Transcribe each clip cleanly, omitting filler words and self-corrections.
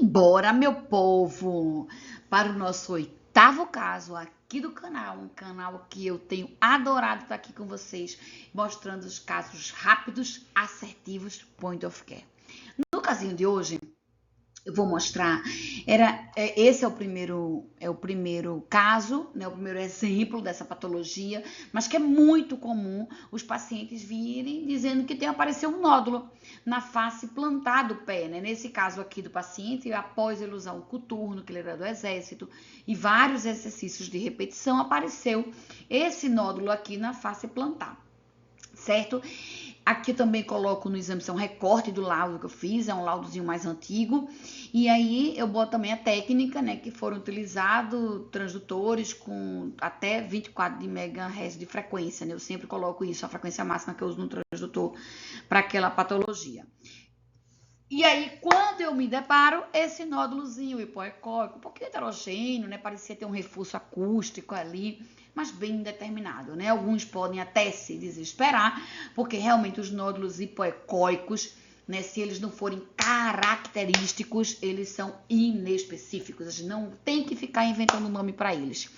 Embora, meu povo, para o nosso oitavo caso aqui do canal, um canal que eu tenho adorado estar aqui com vocês, mostrando os casos rápidos, assertivos, point of care. No casinho de hoje, eu vou mostrar, esse é o primeiro caso, né, o primeiro exemplo dessa patologia, mas que é muito comum os pacientes virem dizendo que tem aparecido um nódulo na face plantar do pé, né? Nesse caso aqui do paciente, após ele usar um coturno, que ele era do exército, e vários exercícios de repetição, apareceu esse nódulo aqui na face plantar, certo? Aqui também coloco no exame, isso é um recorte do laudo que eu fiz, é um laudozinho mais antigo. E aí eu boto também a técnica, né, que foram utilizados transdutores com até 24 de MHz de frequência, né? Eu sempre coloco isso, a frequência máxima que eu uso no transdutor para aquela patologia. E aí, quando eu me deparo, esse nódulozinho hipoecóico, um pouquinho heterogêneo, né? Parecia ter um reforço acústico ali, mas bem indeterminado, né? Alguns podem até se desesperar, porque realmente os nódulos hipoecóicos, né? Se eles não forem característicos, eles são inespecíficos. A gente não tem que ficar inventando nome para eles.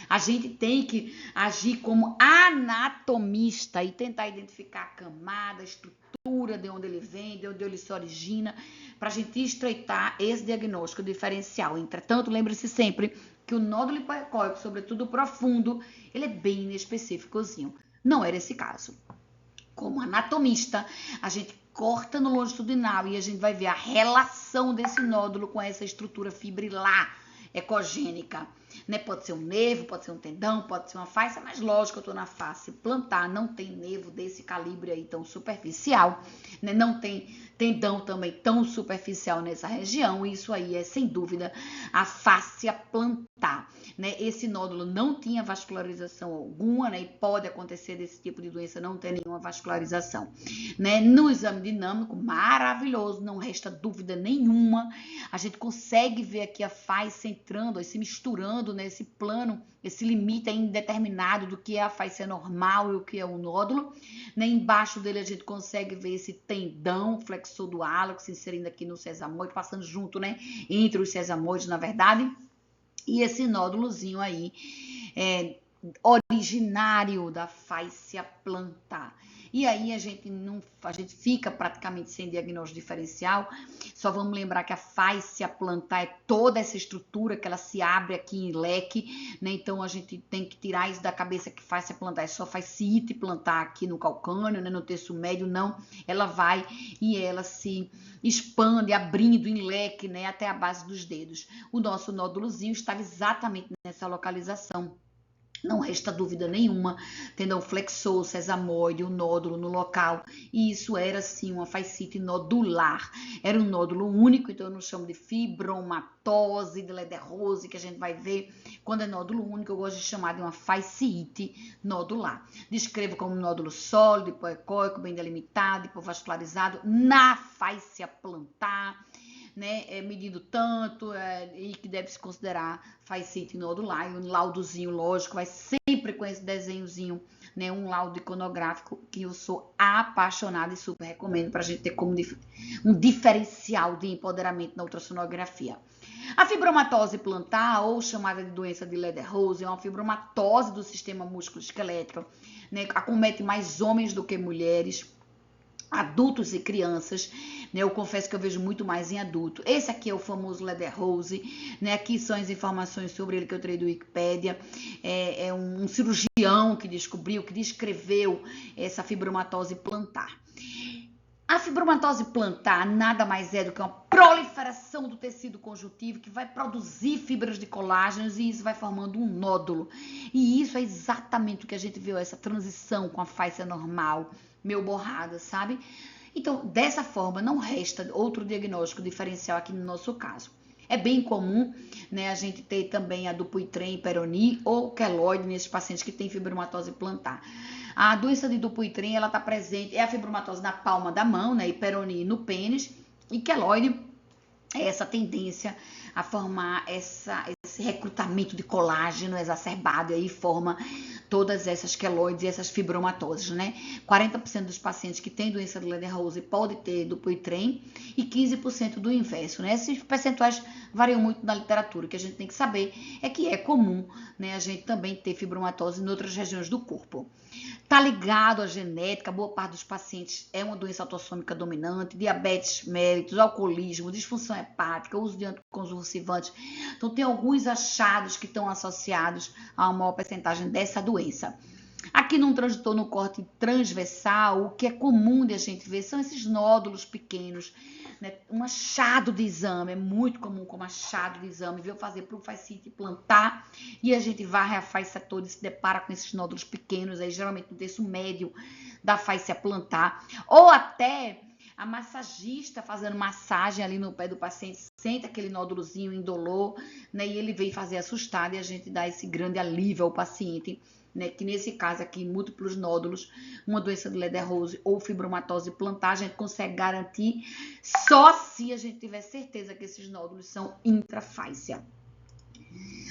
A gente tem que agir como anatomista e tentar identificar a camada, a estrutura, de onde ele vem, de onde ele se origina, para a gente estreitar esse diagnóstico diferencial. Entretanto, lembre-se sempre que o nódulo hipoecóico, sobretudo profundo, ele é bem inespecíficozinho. Não era esse caso. Como anatomista, a gente corta no longitudinal e a gente vai ver a relação desse nódulo com essa estrutura fibrilar ecogênica, né? Pode ser um nervo, pode ser um tendão, pode ser uma face, mas lógico, eu tô na face plantar, não tem nervo desse calibre aí tão superficial, né? Não tem tendão também tão superficial nessa região, isso aí é sem dúvida a fáscia plantar, né? Esse nódulo não tinha vascularização alguma, né? E pode acontecer desse tipo de doença não ter nenhuma vascularização, né? No exame dinâmico, maravilhoso, não resta dúvida nenhuma, a gente consegue ver aqui a face entrando, se misturando nesse plano, esse limite indeterminado do que é a face normal e o que é o nódulo, né? Embaixo dele a gente consegue ver esse tendão flexor do hálux se inserindo aqui no sesamoide, passando junto, né? Entre os sesamoides, na verdade, e esse nódulozinho aí originário da fáscia plantar. E aí a gente fica praticamente sem diagnóstico diferencial. Só vamos lembrar que a fáscia plantar é toda essa estrutura que ela se abre aqui em leque, né? Então a gente tem que tirar isso da cabeça que fáscia plantar é só fasciite plantar aqui no calcâneo, né? No terço médio, não. Ela vai e ela se expande, abrindo em leque, né? Até a base dos dedos. O nosso nódulozinho estava exatamente nessa localização. Não resta dúvida nenhuma, tendão flexor, sesamoide, o nódulo no local, e isso era sim uma fascite nodular, era um nódulo único, então eu não chamo de fibromatose, de lederose, que a gente vai ver quando é nódulo único, eu gosto de chamar de uma fascite nodular. Descrevo como nódulo sólido, hipoecóico, bem delimitado, hipovascularizado, na fáscia plantar, né, medindo tanto e que deve se considerar fascite nodular, e um laudozinho, lógico, vai sempre com esse desenhozinho, né, um laudo iconográfico que eu sou apaixonada e super recomendo para a gente ter como um diferencial de empoderamento na ultrassonografia. A fibromatose plantar, ou chamada de doença de Lederose, é uma fibromatose do sistema músculo-esquelético, né, acomete mais homens do que mulheres, adultos e crianças, né? Eu confesso que eu vejo muito mais em adulto. Esse aqui é o famoso Lederose, né? Aqui são as informações sobre ele que eu tirei do Wikipédia. É um cirurgião que descobriu, que descreveu essa fibromatose plantar. A fibromatose plantar nada mais é do que uma proliferação do tecido conjuntivo que vai produzir fibras de colágenos e isso vai formando um nódulo. E isso é exatamente o que a gente viu, essa transição com a fáscia normal, meio borrada, sabe? Então, dessa forma, não resta outro diagnóstico diferencial aqui no nosso caso. É bem comum, né, a gente ter também a Dupuytren, Peyronie ou queloide nesses pacientes que têm fibromatose plantar. A doença de Dupuytren, ela está presente, é a fibromatose na palma da mão, né, e Peyronie no pênis, e queloide é essa tendência a formar esse recrutamento de colágeno exacerbado, e aí forma todas essas queloides e essas fibromatoses, né? 40% dos pacientes que têm doença de Ledderhose pode ter Dupuytren e 15% do inverso, né? Esses percentuais variam muito na literatura. O que a gente tem que saber é que é comum, né, a gente também ter fibromatose em outras regiões do corpo. Tá ligado à genética, boa parte dos pacientes é uma doença autossômica dominante, diabetes mellitus, alcoolismo, disfunção hepática, uso de anticonvulsivantes. Então, tem alguns achados que estão associados a uma maior percentagem dessa doença. Aqui num transitor no corte transversal, o que é comum de a gente ver são esses nódulos pequenos, né? Um achado de exame, é muito comum como achado de exame, veio fazer para o fascite plantar e a gente varre a fáscia toda e se depara com esses nódulos pequenos, aí geralmente no terço médio da fáscia plantar, ou até a massagista fazendo massagem ali no pé do paciente, sente aquele nódulozinho indolor, né? E ele vem fazer assustado e a gente dá esse grande alívio ao paciente, né, que nesse caso aqui, múltiplos nódulos, uma doença de Ledderhose ou fibromatose plantar, a gente consegue garantir só se a gente tiver certeza que esses nódulos são intrafáscia.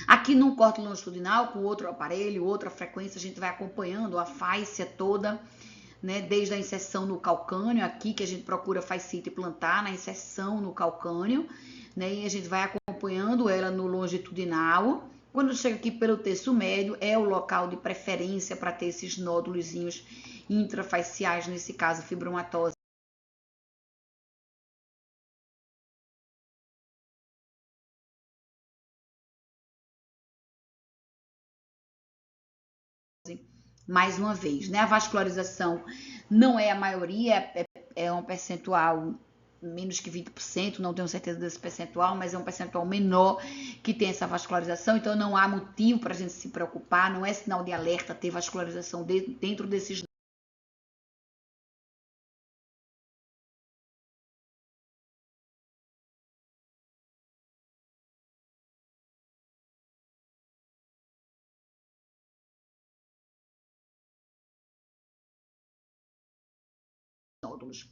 Aqui num corte longitudinal, com outro aparelho, outra frequência, a gente vai acompanhando a fáscia toda, né, desde a inserção no calcânio, aqui que a gente procura fascite plantar, na inserção no calcânio, né, e a gente vai acompanhando ela no longitudinal. Quando chega aqui pelo terço médio, é o local de preferência para ter esses nódulozinhos intrafaciais, nesse caso fibromatose. Mais uma vez, né? A vascularização não é a maioria, é um percentual menos que 20%, não tenho certeza desse percentual, mas é um percentual menor que tem essa vascularização, então não há motivo para a gente se preocupar, não é sinal de alerta ter vascularização dentro desses nódulos.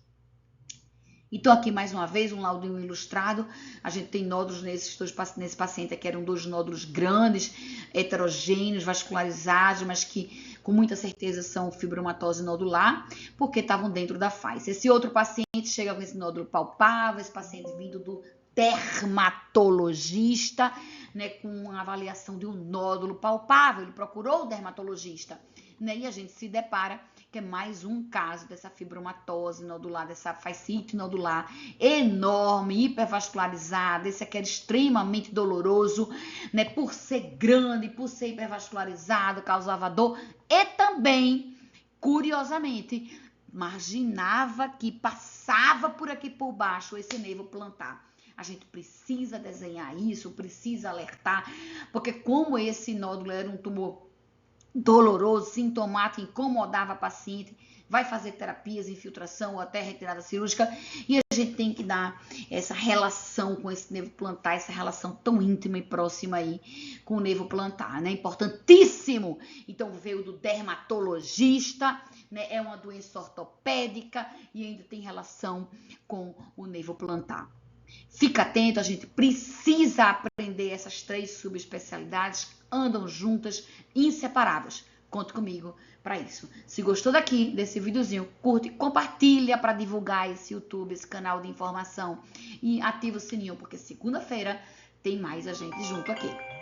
Então, aqui mais uma vez, um laudo ilustrado. A gente tem nódulos nesse paciente aqui, eram 2 nódulos grandes, heterogêneos, vascularizados, mas que com muita certeza são fibromatose nodular, porque estavam dentro da fáscia. Esse outro paciente chega com esse nódulo palpável, esse paciente vindo do dermatologista, né, com uma avaliação de um nódulo palpável, ele procurou o dermatologista, né, e a gente se depara que é mais um caso dessa fibromatose nodular, dessa fascite nodular enorme, hipervascularizada. Esse aqui era extremamente doloroso, né, por ser grande, por ser hipervascularizado, causava dor e também, curiosamente, marginava que passava por aqui por baixo esse nervo plantar. A gente precisa desenhar isso, precisa alertar, porque como esse nódulo era um tumor doloroso, sintomático, incomodava a paciente, vai fazer terapias, infiltração ou até retirada cirúrgica, e a gente tem que dar essa relação com esse nervo plantar, essa relação tão íntima e próxima aí com o nervo plantar, né? Importantíssimo! Então veio do dermatologista, né? É uma doença ortopédica e ainda tem relação com o nervo plantar. Fica atento, a gente precisa aprender essas 3 subespecialidades, andam juntas, inseparáveis. Conte comigo para isso. Se gostou desse videozinho, curte, compartilha para divulgar esse YouTube, esse canal de informação e ativa o sininho, porque segunda-feira tem mais a gente junto aqui.